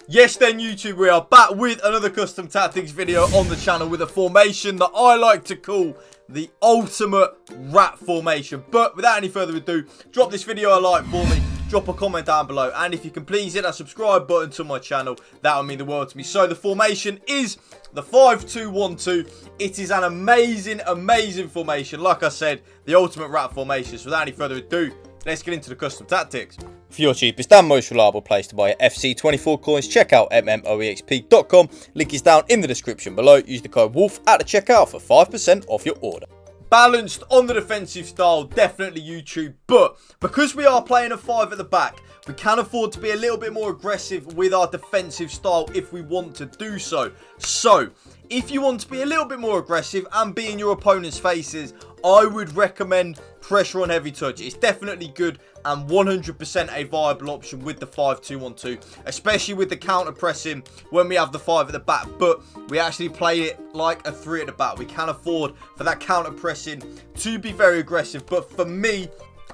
Yes then YouTube, we are back with another custom tactics video on the channel with a formation that I like to call the ultimate rat formation. But without any further ado, drop this video a like for me, drop a comment down below, and if you can please hit that subscribe button to my channel, that would mean the world to me. So the formation is the 5-2-1-2. It is an amazing formation. Like I said, the ultimate rat formation. So without any further ado, let's get into the custom tactics. For your cheapest and most reliable place to buy your FC24 coins, check out mmoexp.com. Link is down in the description below. Use the code WOLF at the checkout for 5% off your order. Balanced on the defensive style, definitely YouTube. But because we are playing a 5 at the back, we can afford to be a little bit more aggressive with our defensive style if we want to do so. So, if you want to be a little bit more aggressive and be in your opponent's faces, I would recommend pressure on heavy touch. It's definitely good and 100% a viable option with the 5-2-1-2, especially with the counter pressing when we have the 5 at the back, but we actually play it like a 3 at the back. We can afford for that counter pressing to be very aggressive, but for me,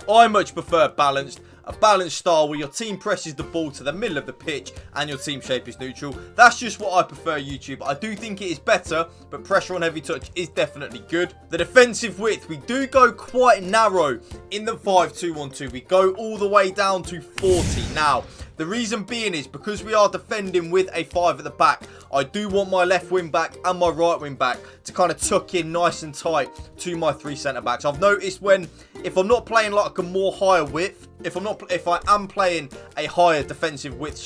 I much prefer balanced. A balanced style where your team presses the ball to the middle of the pitch and your team shape is neutral. That's just what I prefer, YouTube. I do think it is better, but pressure on heavy touch is definitely good. The defensive width, we do go quite narrow in the 5-2-1-2. We go all the way down to 40. Now, the reason being is because we are defending with a 5 at the back, I do want my left wing back and my right wing back to kind of tuck in nice and tight to my 3 centre backs. I've noticed if I'm not playing like a more higher width, if I am playing a higher defensive width,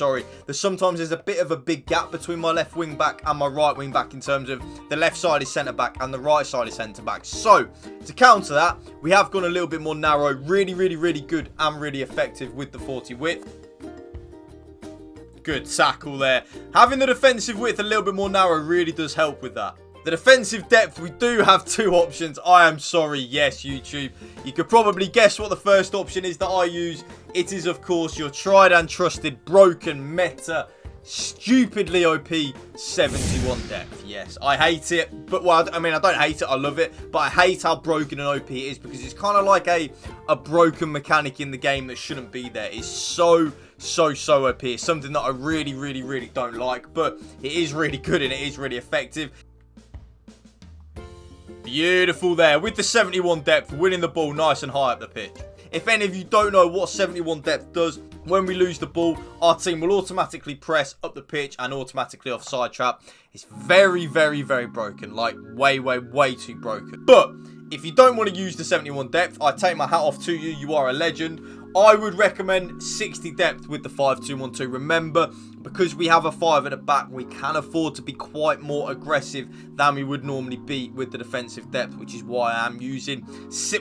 there's sometimes a bit of a big gap between my left wing back and my right wing back in terms of the left side is centre back and the right side is centre back. So to counter that, we have gone a little bit more narrow, really good and really effective with the 40 width. Good tackle there. Having the defensive width a little bit more narrow really does help with that. The defensive depth, we do have 2 options. I am sorry, yes, YouTube. You could probably guess what the first option is that I use. It is, of course, your tried and trusted, broken, meta, stupidly OP 71 depth. Yes, I hate it. But, well, I mean, I don't hate it. I love it. But I hate how broken and OP it is because it's kind of like a broken mechanic in the game that shouldn't be there. It's so OP. It's something that I really don't like. But it is really good and it is really effective. Beautiful there with the 71 depth, winning the ball nice and high up the pitch. If any of you don't know what 71 depth does, when we lose the ball, our team will automatically press up the pitch and automatically offside trap. It's very broken, like way too broken. But if you don't want to use the 71 depth, I take my hat off to you. You are a legend. I would recommend 60 depth with the 5-2-1-2. Remember, because we have a 5 at the back, we can afford to be quite more aggressive than we would normally be with the defensive depth, which is why I am using,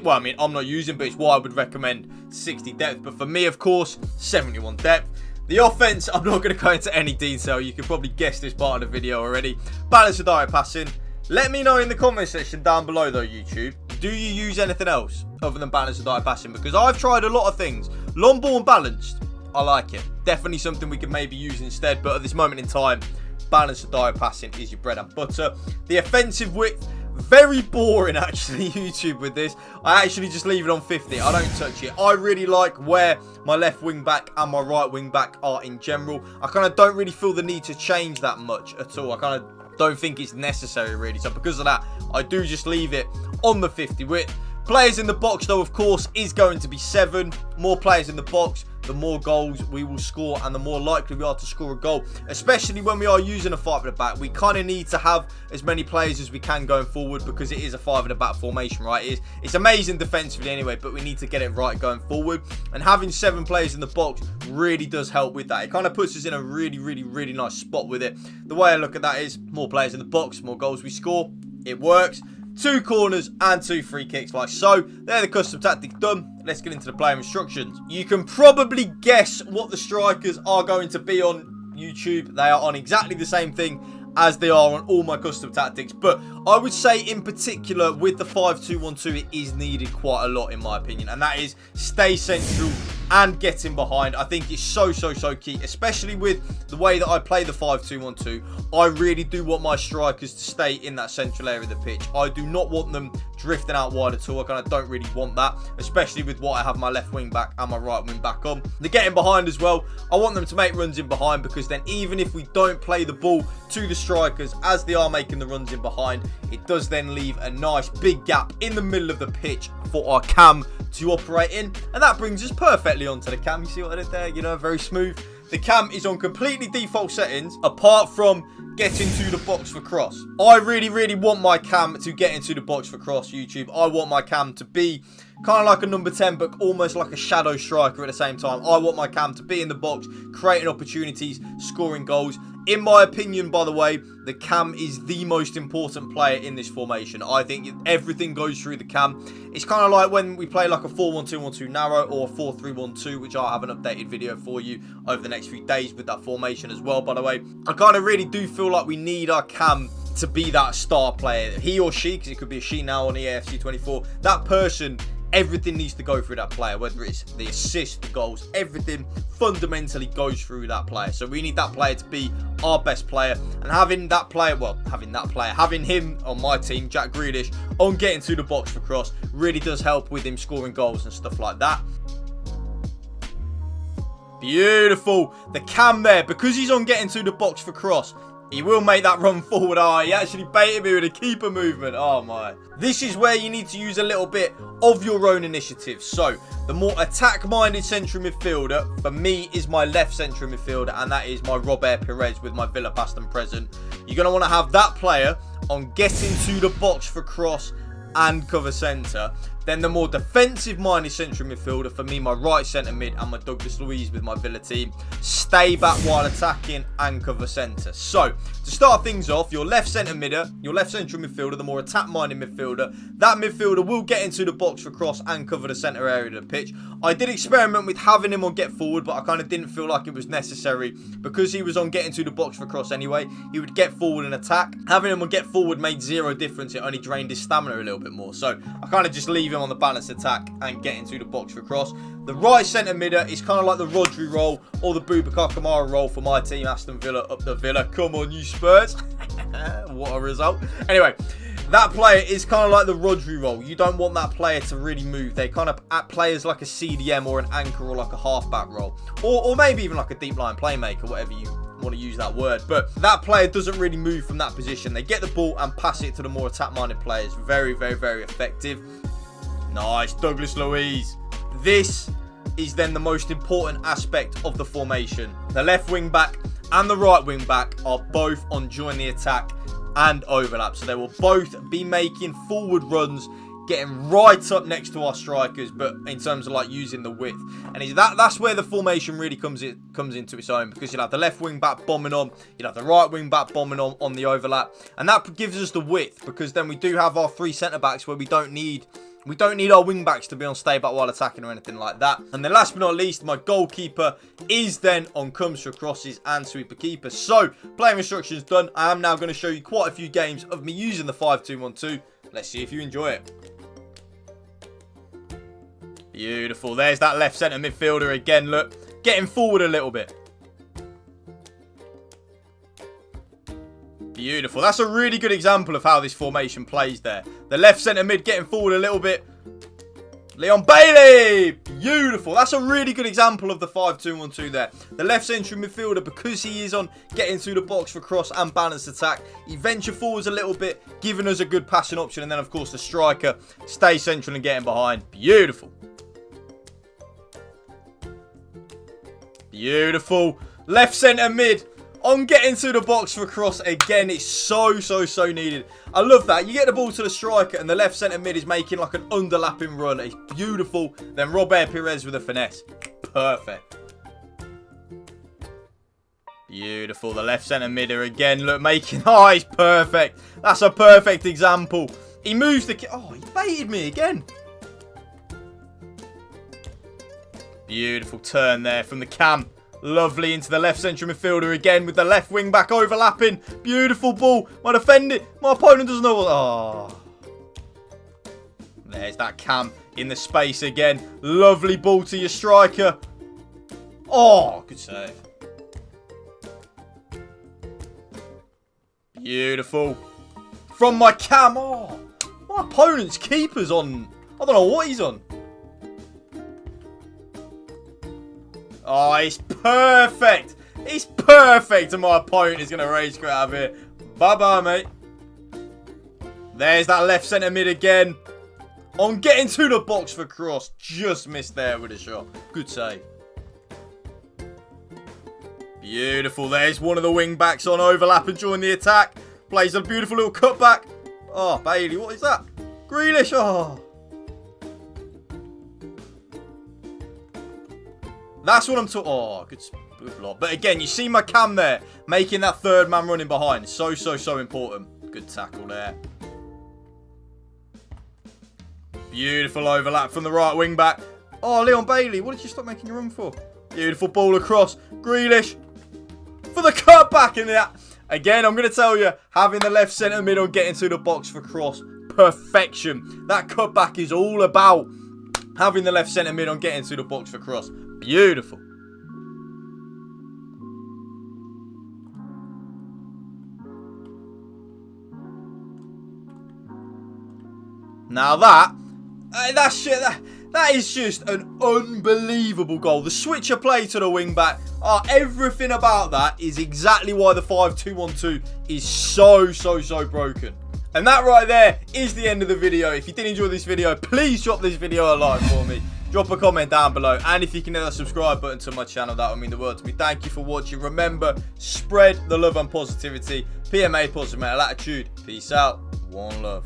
well, I mean, I'm not using, but it's why I would recommend 60 depth. But for me, of course, 71 depth. The offense, I'm not going to go into any detail. You can probably guess this part of the video already. Balance with direct passing. Let me know in the comment section down below though, YouTube. Do you use anything else other than balance and direct passing? Because I've tried a lot of things. Long ball and balanced, I like it. Definitely something we could maybe use instead. But at this moment in time, balance and direct passing is your bread and butter. The offensive width, very boring actually, YouTube, with this. I actually just leave it on 50. I don't touch it. I really like where my left wing back and my right wing back are in general. I kind of don't really feel the need to change that much at all. I kind of don't think it's necessary really. So because of that, I do just leave it on the 50 width. Players in the box though, of course, is going to be 7. More players in the box, the more goals we will score and the more likely we are to score a goal. Especially when we are using a 5 at the back. We kind of need to have as many players as we can going forward because it is a 5 at the back formation, right? It's amazing defensively anyway, but we need to get it right going forward. And having 7 players in the box really does help with that. It kind of puts us in a really nice spot with it. The way I look at that is more players in the box, more goals we score. It works. 2 corners and 2 free kicks like so. They're the custom tactics done. Let's get into the player instructions. You can probably guess what the strikers are going to be on YouTube. They are on exactly the same thing as they are on all my custom tactics. But I would say in particular with the 5-2-1-2, it is needed quite a lot in my opinion. And that is stay central, and getting behind. I think it's so key, especially with the way that I play the 5-2-1-2. I really do want my strikers to stay in that central area of the pitch. I do not want them drifting out wide at all. I kind of don't really want that, especially with what I have my left wing back and my right wing back on. They're getting behind as well. I want them to make runs in behind, because then even if we don't play the ball to the strikers as they are making the runs in behind, it does then leave a nice big gap in the middle of the pitch for our cam to operate in. And that brings us perfectly onto the cam. You see what I did there? You know, very smooth. The cam is on completely default settings, apart from getting to the box for cross. I really want my cam to get into the box for cross, YouTube. I want my cam to be kind of like a number 10, but almost like a shadow striker at the same time. I want my cam to be in the box, creating opportunities, scoring goals. In my opinion, by the way, the cam is the most important player in this formation. I think everything goes through the cam. It's kind of like when we play like a 4-1-2-1-2 narrow or a 4-3-1-2, which I'll have an updated video for you over the next few days with that formation as well, by the way. I kind of really do feel like we need our cam to be that star player. He or she, because it could be a she now on EAFC 24, that person, everything needs to go through that player, whether it's the assists, the goals, everything fundamentally goes through that player. So we need that player to be our best player, and having him on my team, Jack Grealish, on getting to the box for cross really does help with him scoring goals and stuff like that. Beautiful. The cam there, because he's on getting to the box for cross, he will make that run forward. Oh, he actually baited me with a keeper movement. Oh, my. This is where you need to use a little bit of your own initiative. So, the more attack-minded central midfielder, for me, is my left central midfielder, and that is my Robert Perez with my Villa past and present. You're going to want to have that player on getting to the box for cross and cover centre. Then the more defensive-minded central midfielder, for me, my right centre mid and my Douglas Luiz with my Villa team, stay back while attacking and cover centre. So, to start things off, your left centre midder, your left central midfielder, the more attack-minded midfielder, that midfielder will get into the box for cross and cover the centre area of the pitch. I did experiment with having him on get forward, but I kind of didn't feel like it was necessary, because he was on getting to the box for cross anyway. He would get forward and attack. Having him on get forward made zero difference. It only drained his stamina a little bit more. So, I kind of just leave him on the balanced attack and get into the box for cross. The right centre midder is kind of like the Rodri role or the Boubacar Kamara role for my team, Aston Villa up the Villa. Come on, you Spurs. What a result. Anyway, that player is kind of like the Rodri role. You don't want that player to really move. They kind of play as like a CDM or an anchor or like a halfback role. Or maybe even like a deep line playmaker, whatever you want to use that word. But that player doesn't really move from that position. They get the ball and pass it to the more attack-minded players. Very effective. Nice, Douglas Luiz. This is then the most important aspect of the formation. The left wing back and the right wing back are both on join the attack and overlap. So they will both be making forward runs, getting right up next to our strikers, but in terms of like using the width. And that's where the formation really comes into its own, because you'll have the left wing back bombing on, you'll have the right wing back bombing on the overlap, and that gives us the width, because then we do have our three centre backs where we don't need our wing backs to be on stay back while attacking or anything like that. And then last but not least, my goalkeeper is then on comes for crosses and sweeper keeper. So, playing instructions done. I am now going to show you quite a few games of me using the 5-2-1-2. Let's see if you enjoy it. Beautiful. There's that left centre midfielder again, look. Getting forward a little bit. Beautiful. That's a really good example of how this formation plays there. The left centre mid getting forward a little bit. Leon Bailey! Beautiful. That's a really good example of the 5-2-1-2 there. The left central midfielder, because he is on getting to the box for cross and balanced attack, he venture forwards a little bit, giving us a good passing option. And then, of course, the striker stays central and getting behind. Beautiful. Beautiful. Left centre mid on getting to the box for cross again. It's so needed. I love that. You get the ball to the striker and the left centre mid is making like an underlapping run. It's beautiful. Then Robert Perez with a finesse. Perfect. Beautiful. The left centre midder again. Look, making... Oh, it's perfect. That's a perfect example. He moves the... Oh, he baited me again. Beautiful turn there from the cam. Lovely into the left central midfielder again with the left wing back overlapping. Beautiful ball. My opponent doesn't know what... Oh. There's that cam In the space again. Lovely ball to your striker. Oh, good save. Beautiful. From my cam. Oh, my opponent's keeper's on. I don't know what he's on. Oh, it's perfect. It's perfect. And my opponent is going to rage quit out of here. Bye-bye, mate. There's that left centre mid again. On getting to the box for cross. Just missed there with a shot. Good save. Beautiful. There's one of the wing backs on overlap and join the attack. Plays a beautiful little cutback. Oh, Bailey, what is that? Grealish. Oh. That's what I'm talking. Oh, good block. But again, you see my cam there. Making that third man running behind. So important. Good tackle there. Beautiful overlap from the right wing back. Oh, Leon Bailey, what did you stop making your run for? Beautiful ball across. Grealish. For the cutback in that. Again, I'm going to tell you, having the left centre mid on getting to the box for cross, perfection. That cutback is all about having the left centre mid on getting to the box for cross. Beautiful. Now that is just an unbelievable goal. The switcher play to the wing back. Everything about that is exactly why the 5-2-1-2 is so broken. And that right there is the end of the video. If you did enjoy this video, please drop this video a like for me. Drop a comment down below. And if you can hit that subscribe button to my channel, that would mean the world to me. Thank you for watching. Remember, spread the love and positivity. PMA, positive mental attitude. Peace out. One love.